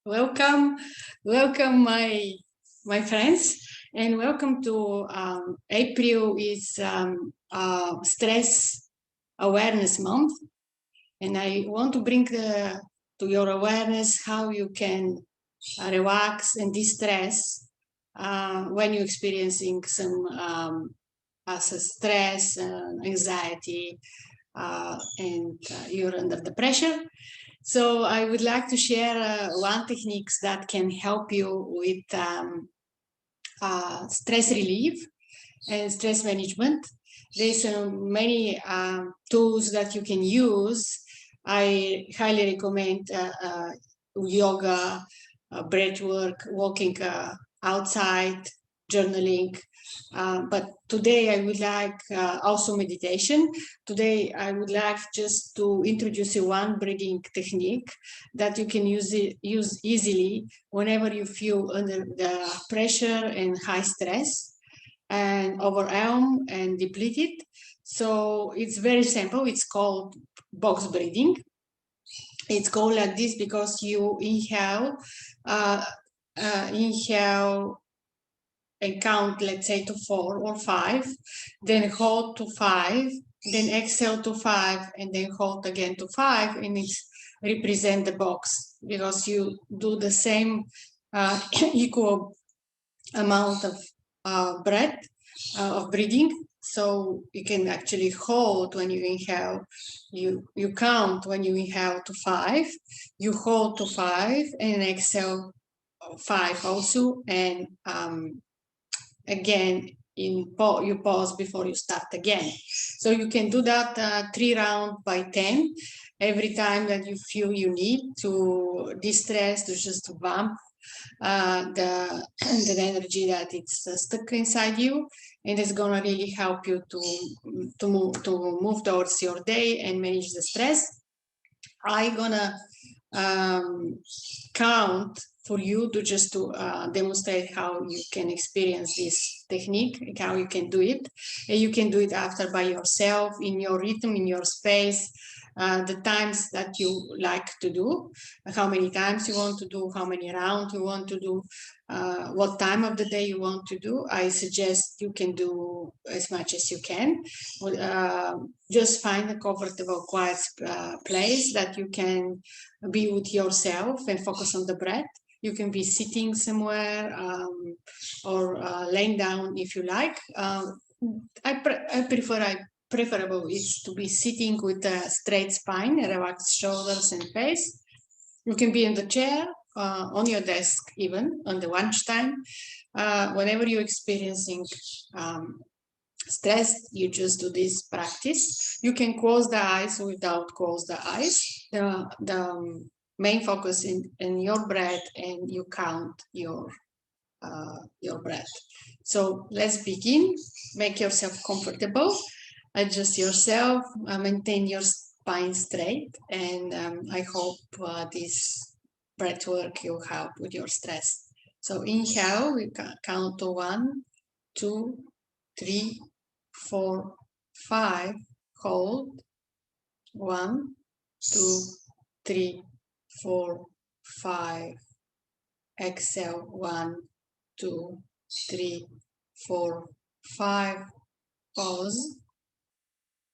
Welcome, welcome, my friends, and welcome to April is Stress Awareness Month, and I want to bring to your awareness how you can relax and de-stress when you're experiencing some stress, anxiety, and you're under the pressure. So I would like to share one techniques that can help you with stress relief and stress management. There's many tools that you can use. I highly recommend yoga, breath work, walking outside, journaling. But today I would like also meditation. Today I would like just to introduce you one breathing technique that you can use easily whenever you feel under the pressure and high stress and overwhelmed and depleted. So it's very simple. It's called box breathing. It's called like this because you inhale and count, let's say, to 4 or 5, then hold to 5, then exhale to 5, and then hold again to 5, and it's represent the box because you do the same equal amount of breath of breathing. So you can actually hold when you inhale. You count when you inhale to 5, you hold to 5, and exhale 5 also, and again you pause before you start again. So you can do that 3 rounds by 10 every time that you feel you need to de-stress, to just vamp the energy that it's stuck inside you, and it's gonna really help you to move towards your day and manage the stress. I'm gonna count for you to just to demonstrate how you can experience this technique, how you can do it. And you can do it after by yourself, in your rhythm, in your space, the times that you like to do, how many times you want to do, how many rounds you want to do, what time of the day you want to do. I suggest you can do as much as you can. Just find a comfortable, quiet place that you can be with yourself and focus on the breath. You can be sitting somewhere or laying down if you like. Preferable is to be sitting with a straight spine, relaxed shoulders and face. You can be in the chair, on your desk, even on the lunchtime. Whenever you're experiencing stress, you just do this practice. You can close the eyes without close the eyes. The main focus in your breath, and you count your breath. So let's begin. Make yourself comfortable, adjust yourself, maintain your spine straight, and I hope this breath work will help with your stress. So inhale, we count to 1, 2, 3, 4, 5, hold, 1, 2, 3, 4, 5, exhale, 1, 2, 3, 4, 5, pause,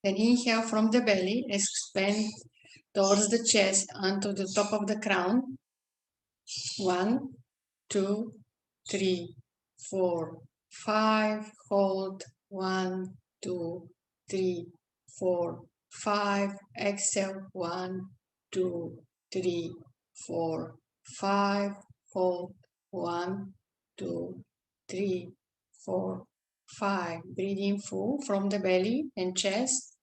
then inhale from the belly, expand towards the chest onto the top of the crown, 1, 2, 3, 4, 5, hold, 1, 2, 3, 4, 5, exhale, 1, 2, 3, 4, 5, hold, 1, 2, 3, 4, 5. Breathe in full from the belly and chest,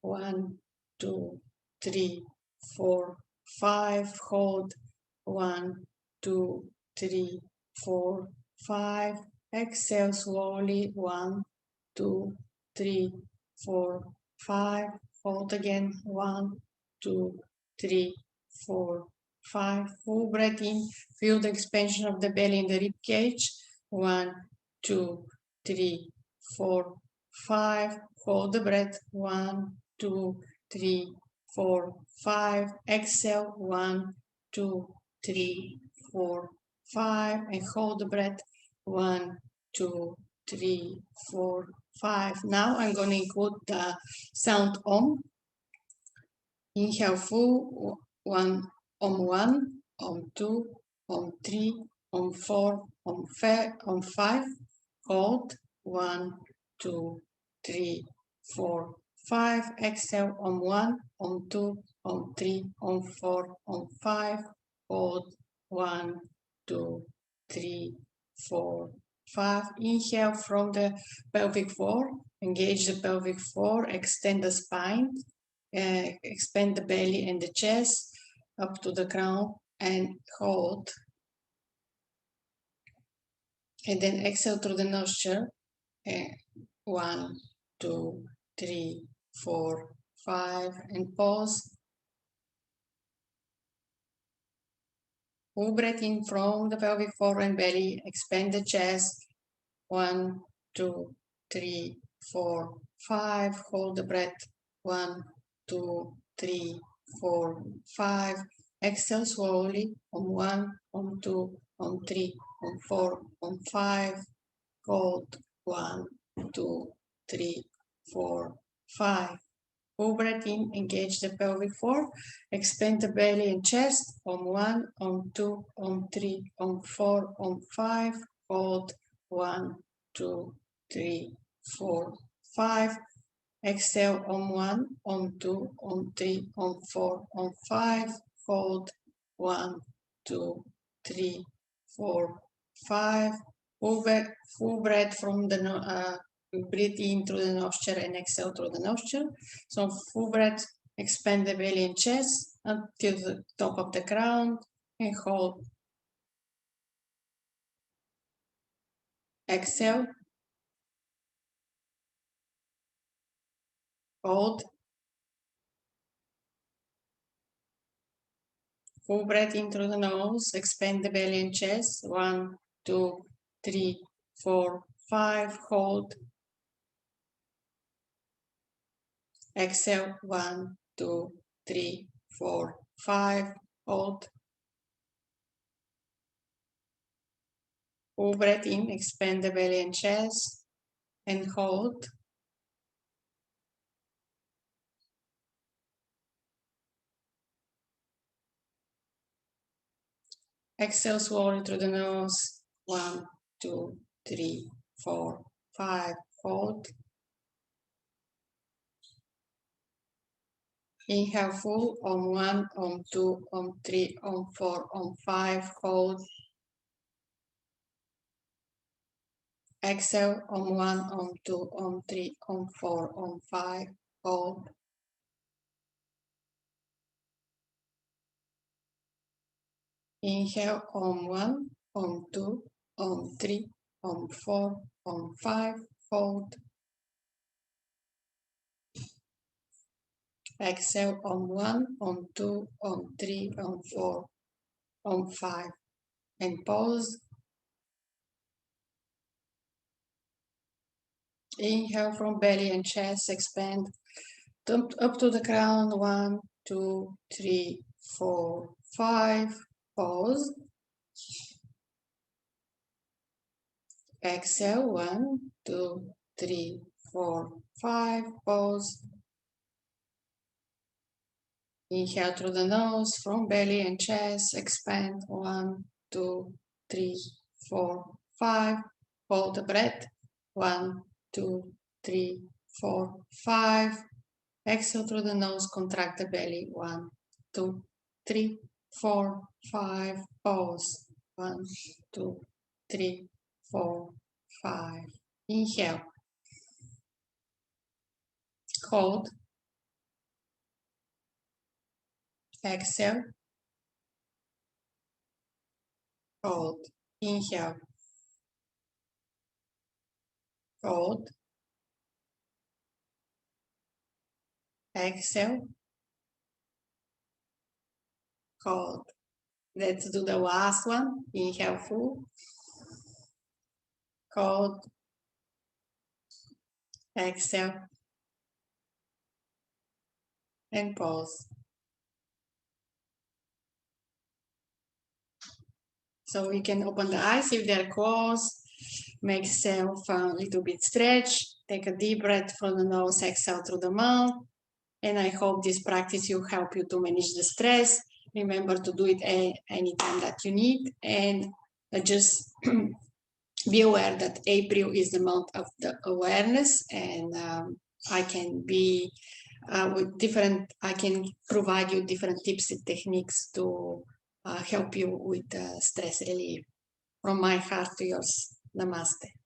1, 2, 3, 4, 5, hold, 1, 2, 3, 4, 5. Exhale slowly, 1, 2, 3, 4, 5. Hold again, 1, 2, 3, 4, 5. Full breath in. Feel the expansion of the belly in the rib cage. 1, 2, 3, 4, 5. Hold the breath. 1, 2, 3, 4, 5. Exhale. 1, 2, 3, 4, 5, and hold the breath. 1, 2, 3, 4, 5. Now I'm going to include the sound Om. Inhale full, Om 1, Om 2, Om 3, Om 4, Om 5. Hold 1, 2, 3, 4, 5. Exhale Om 1, Om 2, Om 3, Om 4, Om 5. Hold 1, 2, 3, 4, 5. Inhale from the pelvic floor. Engage the pelvic floor. Extend the spine. Expand the belly and the chest up to the ground and hold. And then exhale through the nostril. 1, 2, 3, 4, 5, and pause. Full breath in from the pelvic floor and belly. Expand the chest. 1, 2, 3, 4, 5. Hold the breath. 1, 2, 3, 4, 5. Exhale slowly. On 1, on 2, on 3, on 4, on 5. Hold. 1, 2, 3, 4, 5. Full breath in, engage the pelvic floor, expand the belly and chest. On 1, on 2, on 3, on 4, on 5. Hold. 1, 2, 3, 4, 5. Exhale on 1, on 2, on 3, on 4, on 5. Hold. 1, 2, 3, 4, 5. Full breath from the breathe in through the nostril and exhale through the nostril. So full breath, expand the belly and chest until the top of the ground and hold. Exhale. Hold. Full breath in through the nose, expand the belly and chest. 1, 2, 3, 4, 5. Hold. Exhale. 1, 2, 3, 4, 5. Hold. Full breath in, expand the belly and chest and hold. Exhale slowly through the nose. 1, 2, 3, 4, 5. Hold. Inhale full on 1, on 2, on 3, on 4, on 5. Hold. Exhale on 1, on 2, on 3, on 4, on 5. Hold. Inhale on 1, on 2, on 3, on 4, on 5. Hold. Exhale on 1, on 2, on 3, on 4, on 5. And pause. Inhale from belly and chest, expand up to the ground. 1, 2, 3, 4, 5. Pause. Exhale. 1, 2, 3, 4, 5. Pause. Inhale through the nose from belly and chest, expand. 1, 2, 3, 4, 5. Hold the breath. 1, 2, 3, 4, 5. Exhale through the nose, contract the belly. 1, 2, 3, 4, 5. Pause. 1, 2, 3, 4, 5. Inhale. Hold. Exhale. Hold. Inhale. Hold. Exhale. Hold. Let's do the last one. Inhale full. Hold. Exhale. And pause. So you can open the eyes if they're closed, make yourself a little bit stretch, take a deep breath from the nose, exhale through the mouth. And I hope this practice will help you to manage the stress. Remember to do it anytime that you need. And just be aware that April is the month of the awareness, and I can be I can provide you different tips and techniques to help you with stress relief. From my heart to yours. Namaste.